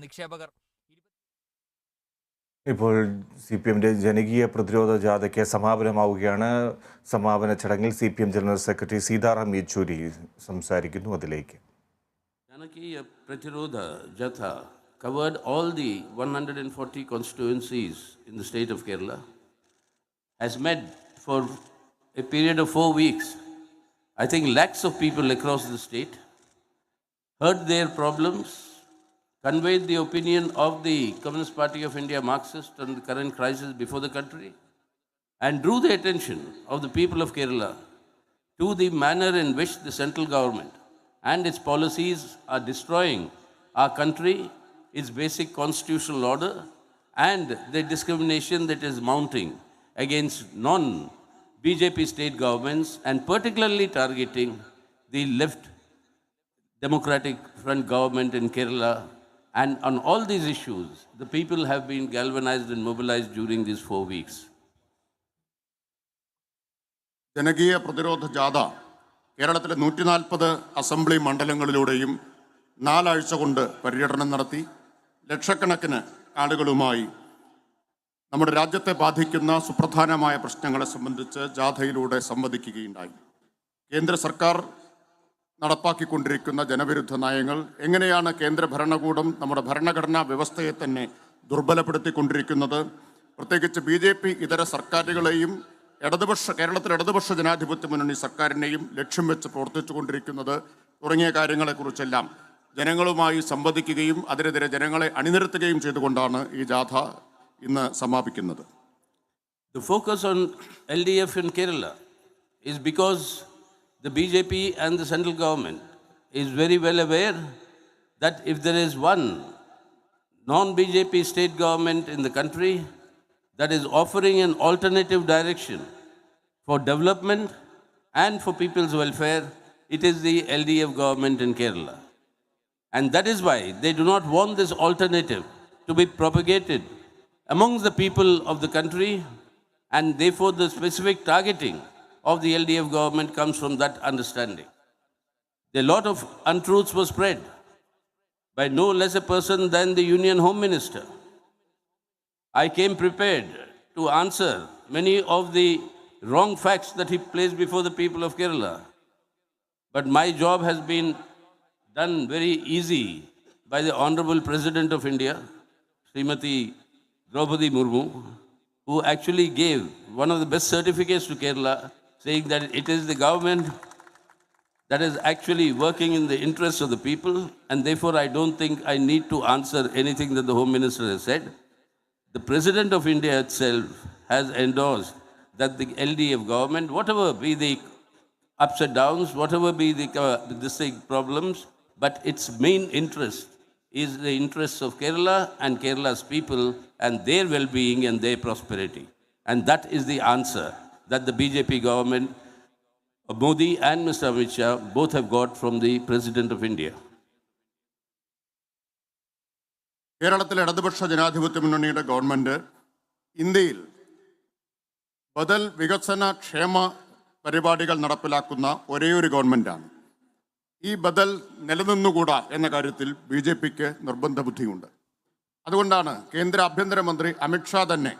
നിക്ഷേപകർ. ഇപ്പോൾ CPM ജനകീയ പ്രതിരോധ ജാഥയ്ക്ക് സമാപനമാവുകയാണ്. സമാപന ചടങ്ങിൽ CPM general secretary Sitaram Yechury സംസാരിക്കുന്നു. അതിലേക്ക്. ജനകീയ പ്രതിരോധ ജാഥ covered all the 140 constituencies in the state of Kerala, has met for a period of 4 weeks. I think lakhs of people across the state heard their problems, conveyed the opinion of the Communist Party of India Marxist on the current crisis before the country, and drew the attention of the people of Kerala to the manner in which the central government and its policies are destroying our country, its basic constitutional order, and the discrimination that is mounting against non-BJP state governments, and particularly targeting the left Democratic Front government in Kerala. And on all these issues, the people have been galvanized and mobilized during these 4 weeks. ജനകീയ പ്രതിരോധ ജാഥ കേരളത്തിലെ 140 assembly മണ്ഡലങ്ങളിലൂടെയും 4 ആഴ്ച കൊണ്ട് പര്യടനം നടത്തി. ലക്ഷക്കണക്കിന് ആളുകളുമായി നമ്മുടെ രാജ്യത്തെ ബാധിക്കുന്ന സുപ്രധാനമായ പ്രശ്നങ്ങളെ സംബന്ധിച്ച് ജാഥയിലൂടെ സംവദിക്കുകയുണ്ടായി. കേന്ദ്ര സർക്കാർ നടപ്പാക്കിക്കൊണ്ടിരിക്കുന്ന ജനവിരുദ്ധ നയങ്ങൾ, എങ്ങനെയാണ് കേന്ദ്ര ഭരണകൂടം നമ്മുടെ ഭരണഘടനാ വ്യവസ്ഥയെ തന്നെ ദുർബലപ്പെടുത്തിക്കൊണ്ടിരിക്കുന്നത്, പ്രത്യേകിച്ച് BJP ഇതര സർക്കാരുകളെയും കേരളത്തിലെ ഇടതുപക്ഷ ജനാധിപത്യ മുന്നണി സർക്കാരിനെയും ലക്ഷ്യം വെച്ച് പ്രവർത്തിച്ചു കൊണ്ടിരിക്കുന്നത് തുടങ്ങിയ കാര്യങ്ങളെക്കുറിച്ചെല്ലാം ജനങ്ങളുമായി സംവദിക്കുകയും അതിനെതിരെ ജനങ്ങളെ അണിനിരത്തുകയും ചെയ്തുകൊണ്ടാണ് ഈ ജാഥ ഇന്ന് സമാപിക്കുന്നത്. The focus on LDF in Kerala is because the BJP and the central government is very well aware that if there is one non-BJP state government in the country that is offering an alternative direction for development and for people's welfare, it is the LDF government in Kerala. And that is why they do not want this alternative to be propagated amongst the people of the country, and therefore the specific targeting of the LDF government comes from that understanding. A lot of untruths were spread by no less a person than the Union Home Minister. I came prepared to answer many of the wrong facts that he placed before the people of Kerala. But my job has been done very easy by the Honorable President of India, Srimati Draupadi Murmu, who actually gave one of the best certificates to Kerala, saying that it is the government that is actually working in the interests of the people, and therefore I don't think I need to answer anything that the Home Minister has said. The President of India itself has endorsed that the LDF government, whatever be the ups and downs, whatever be the problems, but its main interest is the interests of Kerala and Kerala's people and their well-being and their prosperity. And that is the answer that the BJP government, Modi and Mr. Amit Shah, both have got from the President of India. കേരളത്തിലെ ഇടതുപക്ഷ ജനാധിപത്യ മുന്നണിയുടെ government ഇന്ത്യയിൽ ബദൽ വികസന ക്ഷേമ പരിപാടികൾ നടപ്പിലാക്കുന്ന ഒരേയൊരു ഗവൺമെൻറ്റാണ്. ഈ ബദൽ നിലനിന്നുകൂടാ എന്ന കാര്യത്തിൽ BJPക്ക് നിർബന്ധ ബുദ്ധിയുണ്ട്. അതുകൊണ്ടാണ് കേന്ദ്ര ആഭ്യന്തരമന്ത്രി അമിത്ഷാ തന്നെ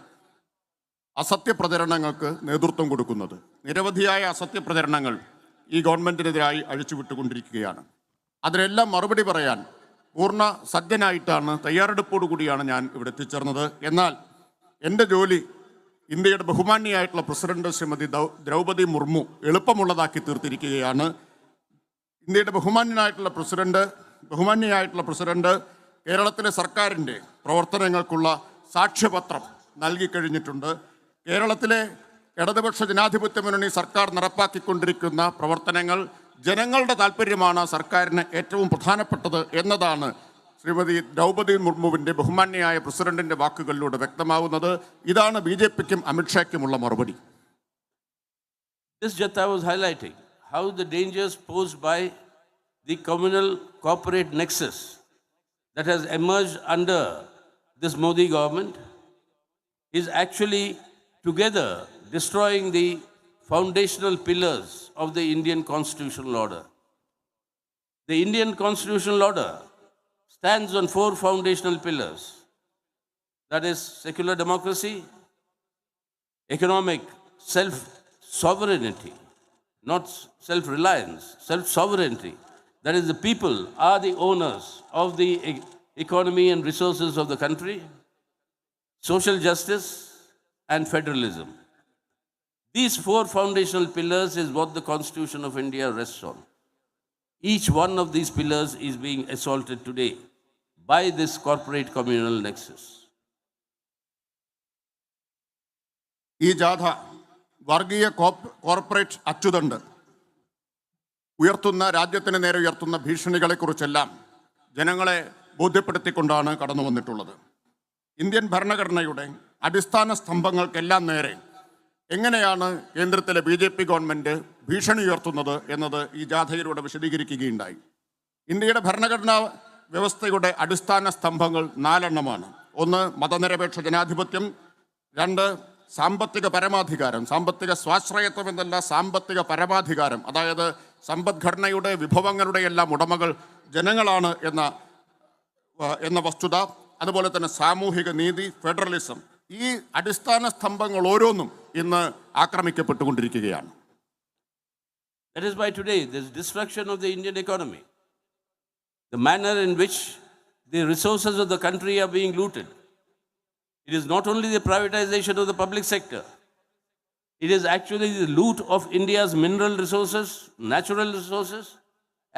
അസത്യപ്രചരണങ്ങൾക്ക് നേതൃത്വം കൊടുക്കുന്നത്. നിരവധിയായ അസത്യപ്രചരണങ്ങൾ ഈ ഗവൺമെൻറ്റിനെതിരായി അഴിച്ചുവിട്ടുകൊണ്ടിരിക്കുകയാണ്. അതിനെല്ലാം മറുപടി പറയാൻ പൂർണ്ണ സജ്ജനായിട്ടാണ്, തയ്യാറെടുപ്പോടുകൂടിയാണ് ഞാൻ ഇവിടെ എത്തിച്ചേർന്നത്. എന്നാൽ എൻ്റെ ജോലി ഇന്ത്യയുടെ ബഹുമാന്യയായിട്ടുള്ള പ്രസിഡന്റ് ശ്രീമതി ദ്രൗപദി മുർമു എളുപ്പമുള്ളതാക്കി തീർത്തിരിക്കുകയാണ്. ഇന്ത്യയുടെ ബഹുമാന്യയായിട്ടുള്ള പ്രസിഡന്റ് കേരളത്തിലെ സർക്കാരിൻ്റെ പ്രവർത്തനങ്ങൾക്കുള്ള സാക്ഷ്യപത്രം നൽകിക്കഴിഞ്ഞിട്ടുണ്ട്. കേരളത്തിലെ ഇടതുപക്ഷ ജനാധിപത്യ മുന്നണി സർക്കാർ നടപ്പാക്കിക്കൊണ്ടിരിക്കുന്ന പ്രവർത്തനങ്ങൾ ജനങ്ങളുടെ താല്പര്യമാണ് സർക്കാരിന് ഏറ്റവും പ്രധാനപ്പെട്ടത് എന്നതാണ് ശ്രീമതി ദ്രൗപദി മുർമുവിൻ്റെ ബഹുമാന്യയായ പ്രസിഡന്റിൻ്റെ വാക്കുകളിലൂടെ വ്യക്തമാവുന്നത്. ഇതാണ് BJPക്കും അമിത്ഷായ്ക്കുമുള്ള മറുപടി. This Jatha was highlighting how the dangers posed by the communal corporate nexus that has emerged under this Modi government is actually together destroying the foundational pillars of the Indian constitutional order. The Indian constitutional order stands on four foundational pillars. That is secular democracy, economic self-sovereignty, not self-reliance, self-sovereignty. That is, the people are the owners of the economy and resources of the country, social justice, and federalism. These four foundational pillars is what the Constitution of India rests on. Each one of these pillars is being assaulted today by this corporate communal nexus. ഈ ജാഥ വർഗീയ corporate അച്ചുതണ്ട് ഉയർത്തുന്ന രാജ്യത്തിന് നേരെ ഉയർത്തുന്ന ഭീഷണികളെക്കുറിച്ചെല്ലാം ജനങ്ങളെ ബോധ്യപ്പെടുത്തിക്കൊണ്ടാണ് കടന്നു വന്നിട്ടുള്ളത്. ഇന്ത്യൻ ഭരണഘടനയുടെ അടിസ്ഥാന സ്തംഭങ്ങൾക്കെല്ലാം നേരെ എങ്ങനെയാണ് കേന്ദ്രത്തിലെ BJP ഗവൺമെൻറ് ഭീഷണി ഉയർത്തുന്നത് എന്നത് ഈ ജാഥയിലൂടെ വിശദീകരിക്കുകയുണ്ടായി. ഇന്ത്യയുടെ ഭരണഘടനാ വ്യവസ്ഥയുടെ അടിസ്ഥാന സ്തംഭങ്ങൾ 4 എണ്ണമാണ്. 1 മതനിരപേക്ഷ ജനാധിപത്യം, 2 സാമ്പത്തിക പരമാധികാരം, സാമ്പത്തിക സ്വാശ്രയത്വം എന്നല്ല, സാമ്പത്തിക പരമാധികാരം, അതായത് സമ്പദ്ഘടനയുടെ വിഭവങ്ങളുടെ എല്ലാം ഉടമകൾ ജനങ്ങളാണ് എന്ന വസ്തുത, അതുപോലെ തന്നെ സാമൂഹിക നീതി, ഫെഡറലിസം. ഈ അടിസ്ഥാന സ്തംഭങ്ങൾ ഓരോന്നും ഇന്ന് ആക്രമിക്കപ്പെട്ടുകൊണ്ടിരിക്കുകയാണ്. That is why today there is destruction of the Indian economy. The manner in which the resources of the country are being looted. It is not only the privatization of the public sector, it is actually the loot of India's mineral resources, natural resources,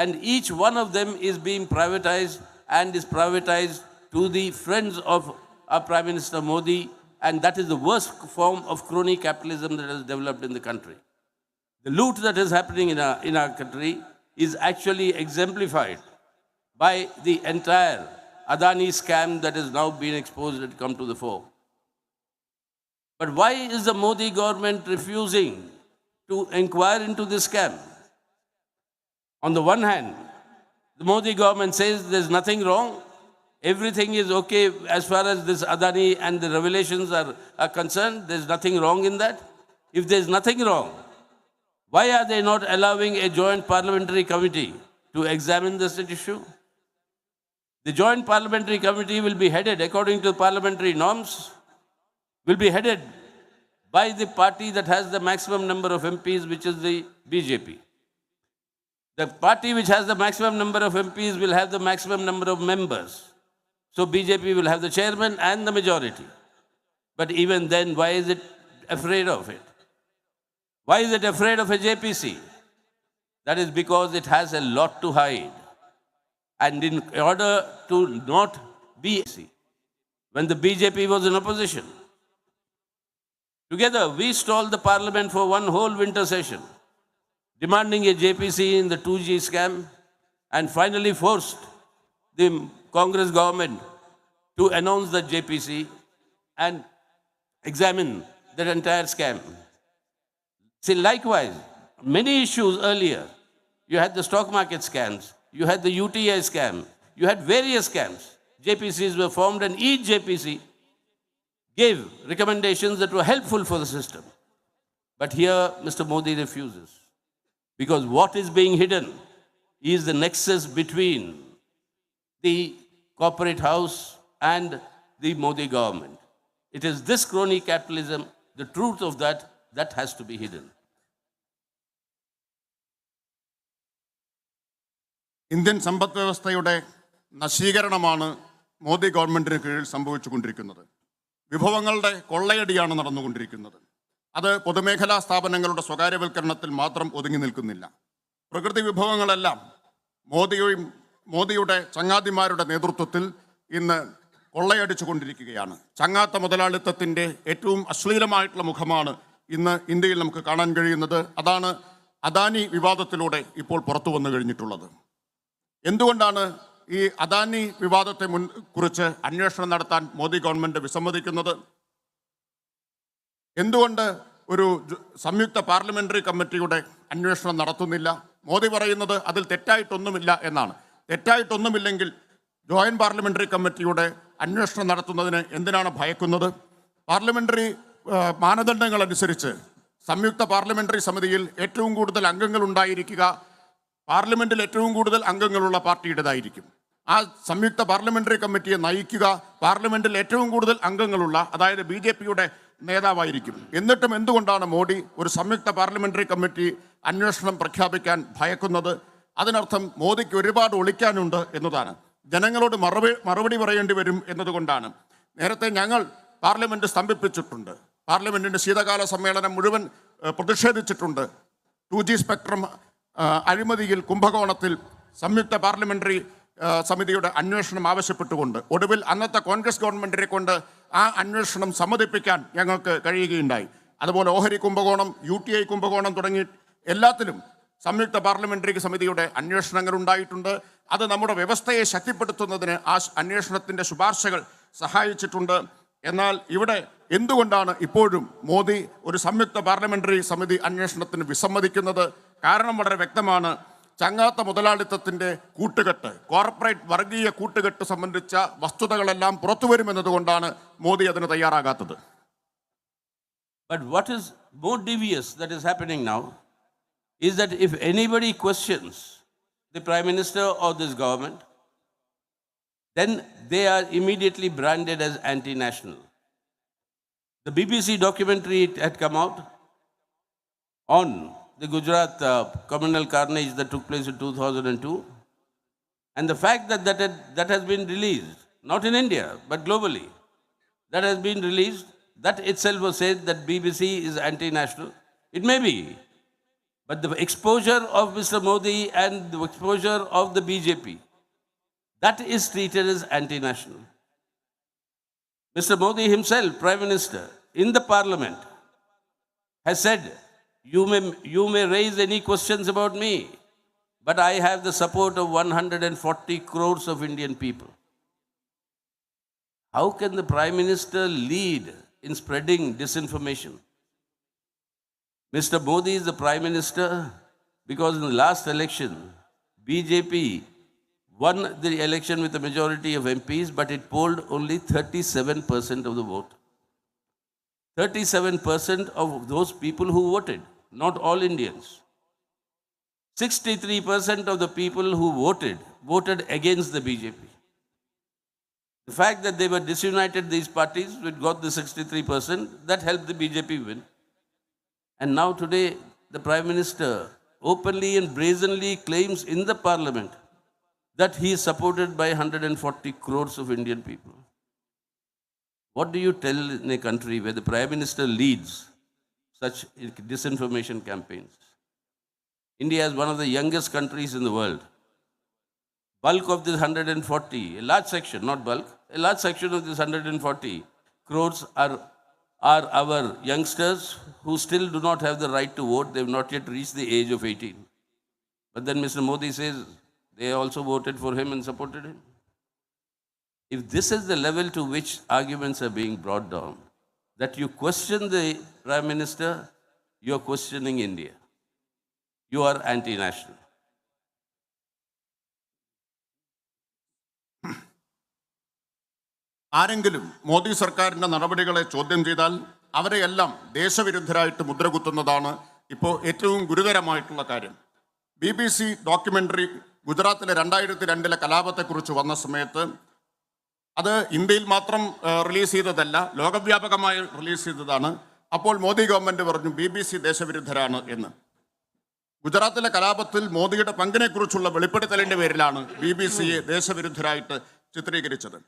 and each one of them is being privatized and is privatized to the friends of our Prime Minister Modi, and that is the worst form of crony capitalism that has developed in the country. The loot that is happening in our country is actually exemplified by the entire Adani scam that has now been exposed and come to the fore. But why is the Modi government refusing to inquire into this scam? On the one hand, the Modi government says there's nothing wrong, everything is okay as far as this Adani and the revelations are concerned, there's nothing wrong in that. If there's nothing wrong, why are they not allowing a joint parliamentary committee to examine this issue? The joint parliamentary committee will be headed, according to parliamentary norms, will be headed by the party that has the maximum number of MPs, which is the BJP. The party which has the maximum number of MPs will have the maximum number of members. So BJP will have the chairman and the majority. But even then, why is it afraid of it? Why is it afraid of a JPC? That is because it has a lot to hide. And in order to not be, when the BJP was in opposition, together we stalled the parliament for one whole winter session, demanding a JPC in the 2G scam, and finally forced the Congress government to announce the JPC and examine that entire scam. See, likewise, many issues earlier, you had the stock market scams, you had the UTI scam, you had various scams. JPCs were formed and each JPC gave recommendations that were helpful for the system. But here, Mr. Modi refuses. Because what is being hidden is the nexus between the corporate house and the Modi government. It is this crony capitalism, the truth of that has to be hidden. Indian സമ്പദ് വ്യവസ്ഥയുടെ നശീകരണമാണ് മോദി ഗവൺമെൻറ്റിന് കീഴിൽ സംഭവിച്ചുകൊണ്ടിരിക്കുന്നത്. വിഭവങ്ങളുടെ കൊള്ളയടിയാണ് നടന്നുകൊണ്ടിരിക്കുന്നത്. അത് പൊതുമേഖലാ സ്ഥാപനങ്ങളുടെ സ്വകാര്യവൽക്കരണത്തിൽ മാത്രം ഒതുങ്ങി നിൽക്കുന്നില്ല. പ്രകൃതി വിഭവങ്ങളെല്ലാം മോദിയുടെ ചങ്ങാതിമാരുടെ നേതൃത്വത്തിൽ ഇന്ന് കൊള്ളയടിച്ചു കൊണ്ടിരിക്കുകയാണ്. ചങ്ങാത്ത മുതലാളിത്തത്തിൻ്റെ ഏറ്റവും അശ്ലീലമായിട്ടുള്ള മുഖമാണ് ഇന്ന് ഇന്ത്യയിൽ നമുക്ക് കാണാൻ കഴിയുന്നത്. അതാണ് അദാനി വിവാദത്തിലൂടെ ഇപ്പോൾ പുറത്തു വന്നു കഴിഞ്ഞിട്ടുള്ളത്. എന്തുകൊണ്ടാണ് ഈ അദാനി വിവാദത്തെ കുറിച്ച് അന്വേഷണം നടത്താൻ മോദി ഗവൺമെൻറ് വിസമ്മതിക്കുന്നത്? എന്തുകൊണ്ട് ഒരു സംയുക്ത പാർലമെൻ്ററി കമ്മിറ്റിയുടെ അന്വേഷണം നടത്തുന്നില്ല? മോദി പറയുന്നത് അതിൽ തെറ്റായിട്ടൊന്നുമില്ല എന്നാണ്. തെറ്റായിട്ടൊന്നുമില്ലെങ്കിൽ ജോയിൻറ്റ് പാർലമെൻ്ററി കമ്മിറ്റിയുടെ അന്വേഷണം നടത്തുന്നതിന് എന്തിനാണ് ഭയക്കുന്നത്? പാർലമെൻ്ററി മാനദണ്ഡങ്ങളനുസരിച്ച് സംയുക്ത പാർലമെൻ്ററി സമിതിയിൽ ഏറ്റവും കൂടുതൽ അംഗങ്ങൾ ഉണ്ടായിരിക്കുക പാർലമെൻറ്റിൽ ഏറ്റവും കൂടുതൽ അംഗങ്ങളുള്ള പാർട്ടിയുടേതായിരിക്കും. ആ സംയുക്ത പാർലമെന്ററി കമ്മിറ്റിയെ നയിക്കുക പാർലമെന്റിൽ ഏറ്റവും കൂടുതൽ അംഗങ്ങളുള്ള, അതായത് BJPയുടെ നേതാവായിരിക്കും. എന്നിട്ടും എന്തുകൊണ്ടാണ് മോഡി ഒരു സംയുക്ത പാർലമെന്ററി കമ്മിറ്റി അന്വേഷണം പ്രഖ്യാപിക്കാൻ ഭയക്കുന്നത്? അതിനർത്ഥം മോദിക്ക് ഒരുപാട് ഒളിക്കാനുണ്ട് എന്നതാണ്. ജനങ്ങളോട് മറുപടി പറയേണ്ടി വരും എന്നതുകൊണ്ടാണ്. നേരത്തെ ഞങ്ങൾ പാർലമെന്റ് സ്തംഭിപ്പിച്ചിട്ടുണ്ട്. പാർലമെന്റിന്റെ ശീതകാല സമ്മേളനം മുഴുവൻ പ്രതിഷേധിച്ചിട്ടുണ്ട്. 2G സ്പെക്ട്രം അഴിമതിയിൽ, കുംഭകോണത്തിൽ സംയുക്ത പാർലമെന്ററി സമിതിയുടെ അന്വേഷണം ആവശ്യപ്പെട്ടുകൊണ്ട് ഒടുവിൽ അന്നത്തെ കോൺഗ്രസ് ഗവൺമെന്റിനെ കൊണ്ട് ആ അന്വേഷണം സമ്മതിപ്പിക്കാൻ ഞങ്ങൾക്ക് കഴിയുകയുണ്ടായി. അതുപോലെ ഓഹരി കുംഭകോണം, UTI കുംഭകോണം തുടങ്ങി എല്ലാത്തിലും സംയുക്ത പാർലമെന്ററി സമിതിയുടെ അന്വേഷണങ്ങൾ ഉണ്ടായിട്ടുണ്ട്. അത് നമ്മുടെ വ്യവസ്ഥയെ ശക്തിപ്പെടുത്തുന്നതിന് ആ അന്വേഷണത്തിൻ്റെ ശുപാർശകൾ സഹായിച്ചിട്ടുണ്ട്. എന്നാൽ ഇവിടെ എന്തുകൊണ്ടാണ് ഇപ്പോഴും മോദി ഒരു സംയുക്ത പാർലമെന്ററി സമിതി അന്വേഷണത്തിന് വിസമ്മതിക്കുന്നത്? കാരണം വളരെ വ്യക്തമാണ്. ചങ്ങാത്ത മുതലാളിത്തത്തിൻ്റെ കൂട്ടുകെട്ട്, കോർപ്പറേറ്റ് വർഗീയ കൂട്ടുകെട്ട് സംബന്ധിച്ച വസ്തുതകളെല്ലാം പുറത്തു വരുമെന്നതുകൊണ്ടാണ് മോദി അതിന് തയ്യാറാകാത്തത്. But what is more devious that is happening now is that if anybody questions the Prime Minister or this government, then they are immediately branded as anti-national. The BBC documentary had come out on the Gujarat communal carnage that took place in 2002, and the fact that has been released, not in India but globally, that has been released, that itself was said that BBC is anti-national. It may be, but the exposure of Mr. Modi and the exposure of the BJP, that is treated as anti-national. Mr. Modi himself, Prime Minister, in the Parliament, has said, you may raise any questions about me, but I have the support of 140 crores of Indian people. How can the Prime Minister lead in spreading disinformation? Mr. Modi is the Prime Minister because in the last election, BJP won the election with a majority of MPs, but it polled only 37% of the vote. 37% of those people who voted, not all Indians. 63% of the people who voted against the BJP. The fact that they were disunited, these parties, which got the 63%, that helped the BJP win. And now today, the Prime Minister openly and brazenly claims in the Parliament that he is supported by 140 crores of Indian people. What do you tell in a country where the Prime Minister leads such disinformation campaigns? India is one of the youngest countries in the world. Bulk of this 140, a large section, not bulk, a large section of this 140 crores are our youngsters who still do not have the right to vote. They have not yet reached the age of 18. But then Mr. Modi says they also voted for him and supported him. If this is the level to which arguments are being brought down, that you question the Prime Minister, you are questioning India. You are anti-national. ആരെങ്കിലും മോദി സർക്കാരിൻ്റെ നടപടികളെ ചോദ്യം ചെയ്താൽ അവരെയെല്ലാം ദേശവിരുദ്ധരായിട്ട് മുദ്രകുത്തുന്നതാണ് ഇപ്പോൾ ഏറ്റവും ഗുരുതരമായിട്ടുള്ള കാര്യം. BBC ഡോക്യുമെൻ്ററി ഗുജറാത്തിലെ 2002 കലാപത്തെക്കുറിച്ച് വന്ന സമയത്ത് അത് ഇന്ത്യയിൽ മാത്രം റിലീസ് ചെയ്തതല്ല, ലോകവ്യാപകമായി റിലീസ് ചെയ്തതാണ്. അപ്പോൾ മോദി ഗവൺമെൻറ് പറഞ്ഞു BBC ദേശവിരുദ്ധരാണ് എന്ന്. ഗുജറാത്തിലെ കലാപത്തിൽ മോദിയുടെ പങ്കിനെക്കുറിച്ചുള്ള വെളിപ്പെടുത്തലിൻ്റെ പേരിലാണ് BBCയെ ദേശവിരുദ്ധരായിട്ട് ചിത്രീകരിച്ചത്.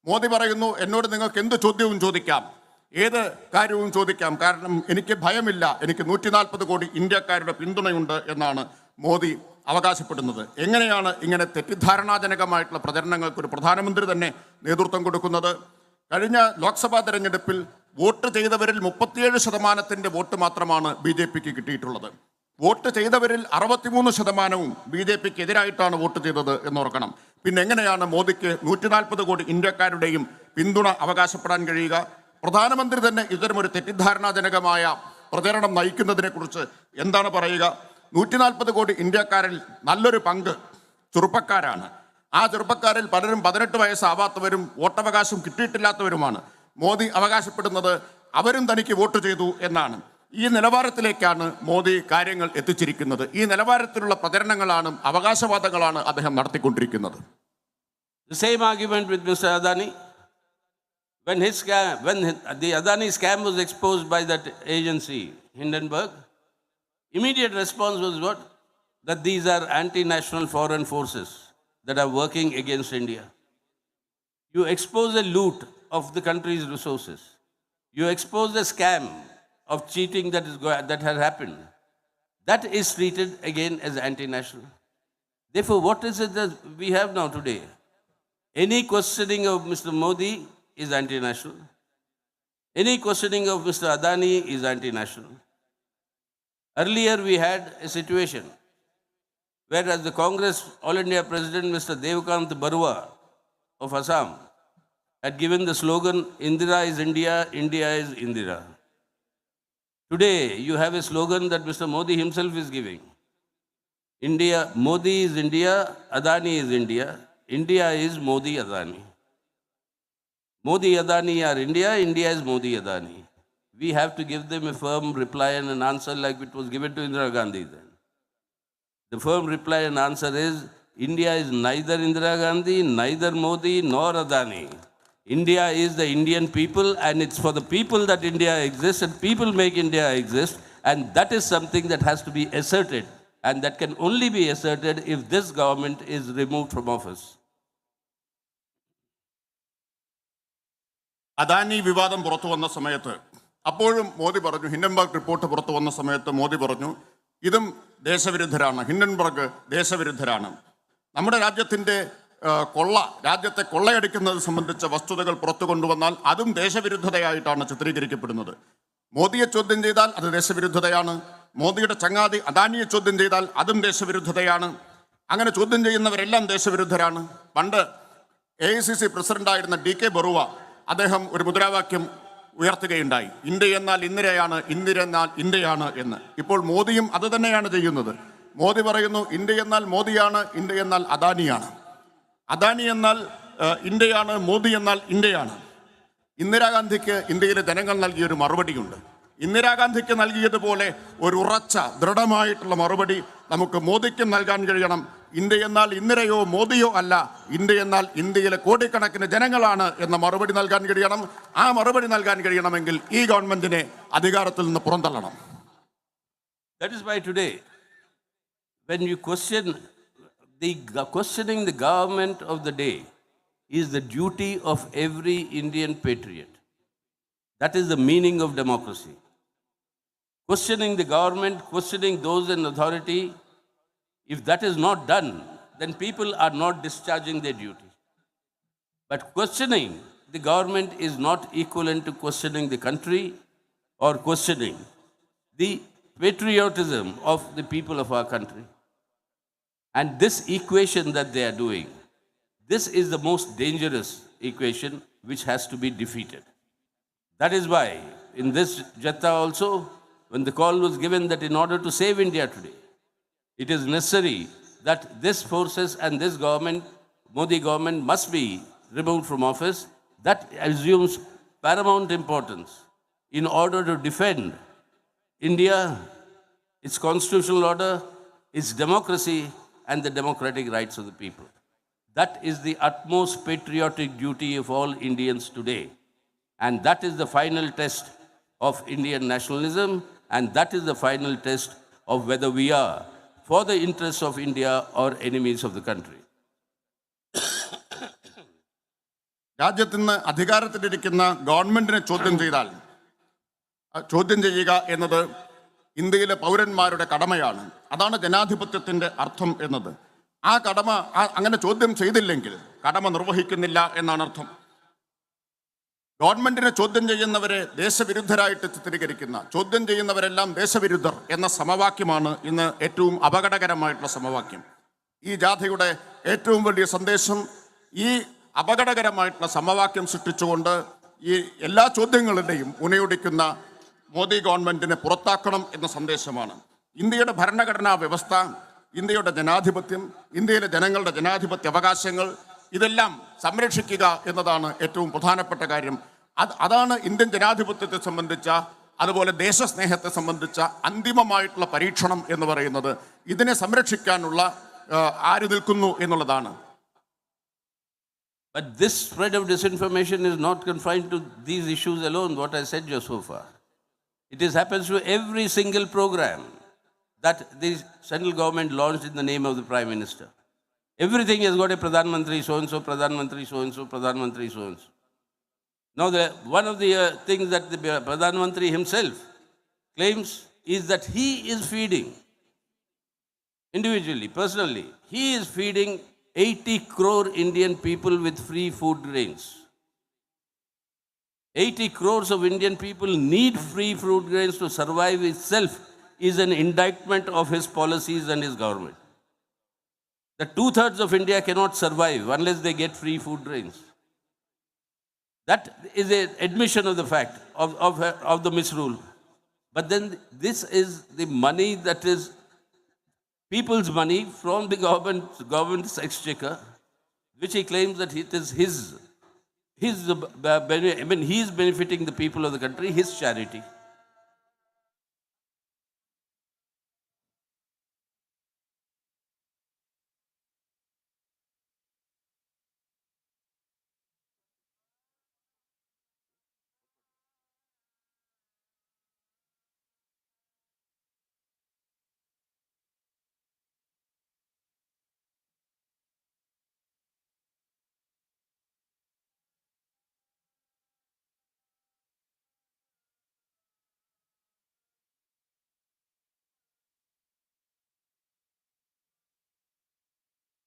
മോദി പറയുന്നു, എന്നോട് നിങ്ങൾക്ക് എന്ത് ചോദ്യവും ചോദിക്കാം, ഏത് കാര്യവും ചോദിക്കാം, കാരണം എനിക്ക് ഭയമില്ല, എനിക്ക് 140 കോടി ഇന്ത്യക്കാരുടെ പിന്തുണയുണ്ട് എന്നാണ് മോദി അവകാശപ്പെടുന്നത്. എങ്ങനെയാണ് ഇങ്ങനെ തെറ്റിദ്ധാരണാജനകമായിട്ടുള്ള പ്രചരണങ്ങൾക്ക് ഒരു പ്രധാനമന്ത്രി തന്നെ നേതൃത്വം കൊടുക്കുന്നത്? കഴിഞ്ഞ ലോക്സഭാ തെരഞ്ഞെടുപ്പിൽ വോട്ട് ചെയ്തവരിൽ 37% വോട്ട് മാത്രമാണ് BJPക്ക് കിട്ടിയിട്ടുള്ളത്. വോട്ട് ചെയ്തവരിൽ 63%വും BJPക്ക് എതിരായിട്ടാണ് വോട്ട് ചെയ്തത് എന്നോർക്കണം. പിന്നെ എങ്ങനെയാണ് മോദിക്ക് 140 കോടി ഇന്ത്യക്കാരുടെയും പിന്തുണ അവകാശപ്പെടാൻ കഴിയുക? പ്രധാനമന്ത്രി തന്നെ ഇത്തരമൊരു തെറ്റിദ്ധാരണാജനകമായ പ്രചരണം നയിക്കുന്നതിനെക്കുറിച്ച് എന്താണ് പറയുക? 140 കോടി ഇന്ത്യക്കാരിൽ നല്ലൊരു പങ്ക് ചെറുപ്പക്കാരാണ്. ആ ചെറുപ്പക്കാരിൽ പലരും 18 വയസ്സാവാത്തവരും വോട്ടവകാശം കിട്ടിയിട്ടില്ലാത്തവരുമാണ്. മോദി അവകാശപ്പെടുന്നത് അവരും തനിക്ക് വോട്ട് ചെയ്തു എന്നാണ്. ഈ നിലവാരത്തിലേക്കാണ് മോദി കാര്യങ്ങൾ എത്തിച്ചിരിക്കുന്നത്. ഈ നിലവാരത്തിലുള്ള പ്രചരണങ്ങളാണ്, അവകാശവാദങ്ങളാണ് അദ്ദേഹം നടത്തിക്കൊണ്ടിരിക്കുന്നത്. The same argument with Mr. Adani. When the Adani scam was exposed by that agency, Hindenburg, immediate response was what? That these are anti-national foreign forces that are working against India. You expose a loot of the country's resources. You expose a scam of cheating that has happened. That is treated again as anti-national. Therefore, what is it that we have now today? Any questioning of Mr. Modi is anti-national. Any questioning of Mr. Adani is anti-national. Earlier we had a situation whereas the Congress All India President Mr. Devkant Barua of Assam had given the slogan, Indira is India, India is Indira. Today you have a slogan that Mr. Modi himself is giving. India, Modi is India, Adani is India, India is Modi Adani. Modi Adani are India, India is Modi Adani. We have to give them a firm reply and an answer like it was given to Indira Gandhi then. The firm reply and answer is, India is neither Indira Gandhi, neither Modi, nor Adani. India is the Indian people, and it's for the people that India exists, and people make India exist, and that is something that has to be asserted, and that can only be asserted if this government is removed from office. Adani വിവാദം പുറത്തു വന്ന സമയത്ത് അപ്പോഴും മോദി പറഞ്ഞു, Hindenburg report പുറത്തു വന്ന സമയത്ത് മോദി പറഞ്ഞു ഇതും ദേശവിരുദ്ധരാണ്, ഹിൻഡൻബർഗ് ദേശവിരുദ്ധരാണ്. നമ്മുടെ രാജ്യത്തെ കൊള്ളയടിക്കുന്നത് സംബന്ധിച്ച വസ്തുതകൾ പുറത്തു കൊണ്ടുവന്നാൽ അതും ദേശവിരുദ്ധതയായിട്ടാണ് ചിത്രീകരിക്കപ്പെടുന്നത്. മോദിയെ ചോദ്യം ചെയ്താൽ അത് ദേശവിരുദ്ധതയാണ്. മോദിയുടെ ചങ്ങാതി അദാനിയെ ചോദ്യം ചെയ്താൽ അതും ദേശവിരുദ്ധതയാണ്. അങ്ങനെ ചോദ്യം ചെയ്യുന്നവരെല്ലാം ദേശവിരുദ്ധരാണ്. പണ്ട് AICC പ്രസിഡന്റായിരുന്ന DK ബറുവ അദ്ദേഹം ഒരു മുദ്രാവാക്യം ഉയർത്തുകയുണ്ടായി, ഇന്ത്യ എന്നാൽ ഇന്ദിരയാണ്, ഇന്ദിര എന്നാൽ ഇന്ത്യയാണ് എന്ന്. ഇപ്പോൾ മോദിയും അത് തന്നെയാണ് ചെയ്യുന്നത്. മോദി പറയുന്നു ഇന്ത്യ എന്നാൽ മോദിയാണ്, ഇന്ത്യ എന്നാൽ അദാനിയാണ്. അദാനി എന്നാൽ ഇന്ത്യയാണ്, മോദി എന്നാൽ ഇന്ത്യയാണ്. ഇന്ദിരാഗാന്ധിക്ക് ഇന്ത്യയിലെ ജനങ്ങൾ നൽകിയൊരു മറുപടിയുണ്ട്. ഇന്ദിരാഗാന്ധിക്ക് നൽകിയതുപോലെ ഒരു ഉറച്ച ദൃഢമായിട്ടുള്ള മറുപടി നമുക്ക് മോദിക്കും നൽകാൻ കഴിയണം. ഇന്ത്യ എന്നാൽ ഇന്ദിരയോ മോദിയോ അല്ല, ഇന്ത്യ എന്നാൽ ഇന്ത്യയിലെ കോടിക്കണക്കിന് ജനങ്ങളാണ് എന്ന മറുപടി നൽകാൻ കഴിയണം. ആ മറുപടി നൽകാൻ കഴിയണമെങ്കിൽ ഈ ഗവൺമെന്റിനെ അധികാരത്തിൽ നിന്ന് പുറന്തള്ളണം. That is why today, when you questioning the government of the day is the duty of every Indian patriot. That is the meaning of democracy. Questioning the government, questioning those in authority, if that is not done, then people are not discharging their duty. But questioning the government is not equivalent to questioning the country or questioning the patriotism of the people of our country. And this equation that they are doing, this is the most dangerous equation which has to be defeated. That is why in this Jatta also, when the call was given that in order to save India today, it is necessary that this forces and this government, Modi government, must be removed from office. That assumes paramount importance in order to defend India, its constitutional order, its democracy, and the democratic rights of the people. That is the utmost patriotic duty of all Indians today. And that is the final test of Indian nationalism, and that is the final test of whether we are for the interests of India or enemies of the country. രാജ്യത്ത് നിന്ന് അധികാരത്തിലിരിക്കുന്ന ഗവൺമെന്റിനെ ചോദ്യം ചെയ്യുക എന്നത് ഇന്ത്യയിലെ പൗരന്മാരുടെ കടമയാണ്. അതാണ് ജനാധിപത്യത്തിന്റെ അർത്ഥം എന്നത്. ആ കടമ അങ്ങനെ ചോദ്യം ചെയ്തില്ലെങ്കിൽ കടമ നിർവഹിക്കുന്നില്ല എന്നാണ് അർത്ഥം. ഗവൺമെന്റിനെ ചോദ്യം ചെയ്യുന്നവരെ ദേശവിരുദ്ധരായിട്ട് ചിത്രീകരിക്കുന്ന, ചോദ്യം ചെയ്യുന്നവരെല്ലാം ദേശവിരുദ്ധർ എന്ന സമവാക്യമാണ് ഇന്ന് ഏറ്റവും അപകടകരമായിട്ടുള്ള സമവാക്യം. ഈ ജാഥയുടെ ഏറ്റവും വലിയ സന്ദേശം ഈ അപകടകരമായിട്ടുള്ള സമവാക്യം സൃഷ്ടിച്ചുകൊണ്ട് ഈ എല്ലാ ചോദ്യങ്ങളുടെയും ഉനയൊടിക്കുന്ന മോദി ഗവൺമെന്റിനെ പുറത്താക്കണം എന്ന സന്ദേശമാണ്. ഇന്ത്യയുടെ ഭരണഘടനാ വ്യവസ്ഥ, ഇന്ത്യയുടെ ജനാധിപത്യം, ഇന്ത്യയിലെ ജനങ്ങളുടെ ജനാധിപത്യ അവകാശങ്ങൾ ഇതെല്ലാം സംരക്ഷിക്കുക എന്നതാണ് ഏറ്റവും പ്രധാനപ്പെട്ട കാര്യം. അതാണ് ഇന്ത്യൻ ജനാധിപത്യത്തെ സംബന്ധിച്ച, അതുപോലെ ദേശസ്നേഹത്തെ സംബന്ധിച്ച അന്തിമമായിട്ടുള്ള പരീക്ഷണം എന്ന് പറയുന്നത്. ഇതിനെ സംരക്ഷിക്കാനുള്ള ആര് നിൽക്കുന്നു എന്നുള്ളതാണ്. But this spread of disinformation is not confined to these issues alone, what I said just so far. It happens to every single program that the central government launched in the name of the Prime Minister. Everything has got a Pradhan Mantri so-and-so, Pradhan Mantri so-and-so, Pradhan Mantri so-and-so. Now, one of the things that the Pradhan Mantri himself claims is that he is feeding, individually, personally, he is feeding 80 crore Indian people with free food grains. 80 crores of Indian people need free food grains to survive itself is an indictment of his policies and his government. That 2/3 of India cannot survive unless they get free food grains. That is an admission of the fact of the misrule. But then this is the money that is people's money from the government's exchequer, which he claims that it is he is benefiting the people of the country, his charity.